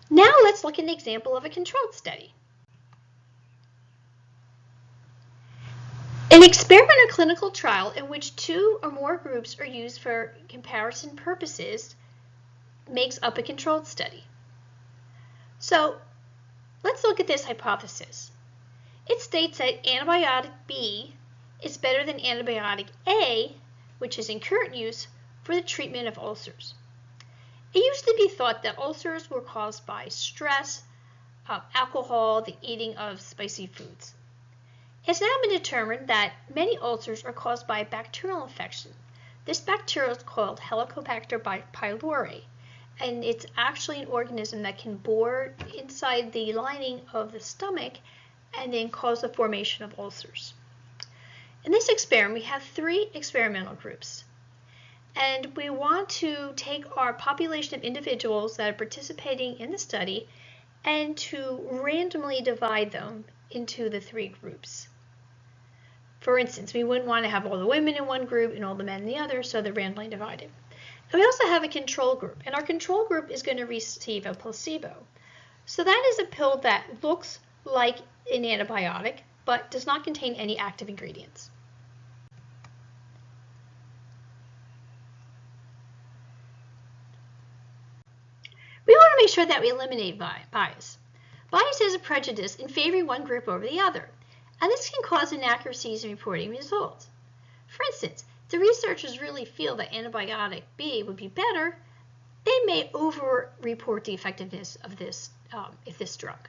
Now let's look at an example of a controlled study. An experiment or clinical trial in which 2 or more groups are used for comparison purposes makes up a controlled study. So let's look at this hypothesis. It states that antibiotic B is better than antibiotic A, which is in current use, for the treatment of ulcers. It used to be thought that ulcers were caused by stress, alcohol, the eating of spicy foods. It's now been determined that many ulcers are caused by a bacterial infection. This bacteria is called Helicobacter pylori, and it's actually an organism that can bore inside the lining of the stomach and then cause the formation of ulcers. In this experiment, we have 3 experimental groups, and we want to take our population of individuals that are participating in the study and to randomly divide them into the 3 groups. For instance, we wouldn't want to have all the women in one group and all the men in the other, so they're randomly divided. And we also have a control group, and our control group is going to receive a placebo. So that is a pill that looks like an antibiotic, but does not contain any active ingredients. We want to make sure that we eliminate bias. Bias is a prejudice in favoring one group over the other, and this can cause inaccuracies in reporting results. For instance, if the researchers really feel that antibiotic B would be better, they may over-report the effectiveness of this drug.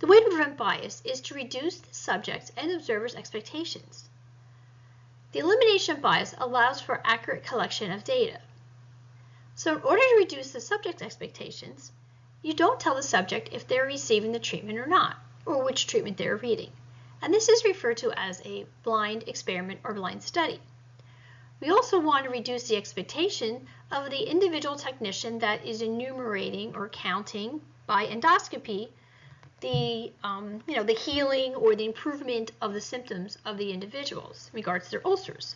The way to prevent bias is to reduce the subjects' and observers' expectations. The elimination of bias allows for accurate collection of data. So in order to reduce the subject's expectations, you don't tell the subject if they're receiving the treatment or not, or which treatment they're reading. And this is referred to as a blind experiment or blind study. We also want to reduce the expectation of the individual technician that is enumerating or counting by endoscopy the healing or the improvement of the symptoms of the individuals in regards to their ulcers.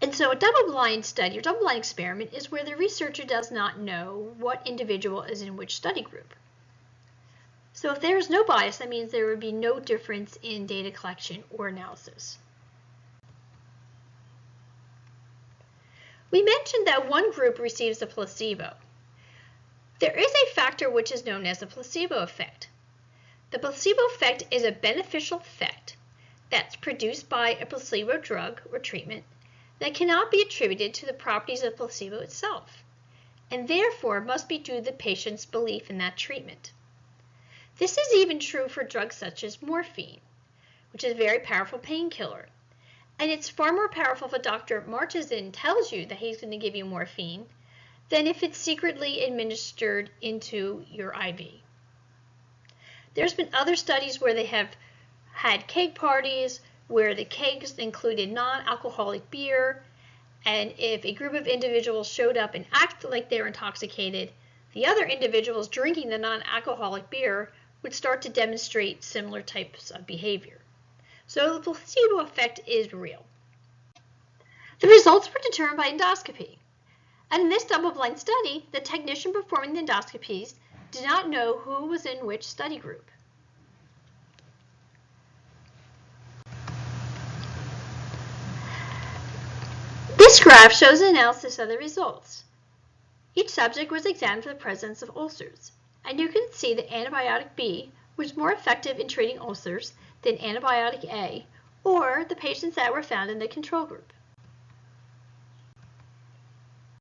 And so a double-blind study or double-blind experiment is where the researcher does not know what individual is in which study group. So if there is no bias, that means there would be no difference in data collection or analysis. We mentioned that one group receives a placebo. There is a factor which is known as the placebo effect. The placebo effect is a beneficial effect that's produced by a placebo drug or treatment that cannot be attributed to the properties of placebo itself, and therefore must be due to the patient's belief in that treatment. This is even true for drugs such as morphine, which is a very powerful painkiller. And it's far more powerful if a doctor marches in and tells you that he's going to give you morphine than if it's secretly administered into your IV. There's been other studies where they have had keg parties where the kegs included non-alcoholic beer, and if a group of individuals showed up and acted like they were intoxicated, the other individuals drinking the non-alcoholic beer would start to demonstrate similar types of behavior. So the placebo effect is real. The results were determined by endoscopy. And in this double-blind study, the technician performing the endoscopies did not know who was in which study group. This graph shows an analysis of the results. Each subject was examined for the presence of ulcers, and you can see that antibiotic B was more effective in treating ulcers than antibiotic A, or the patients that were found in the control group.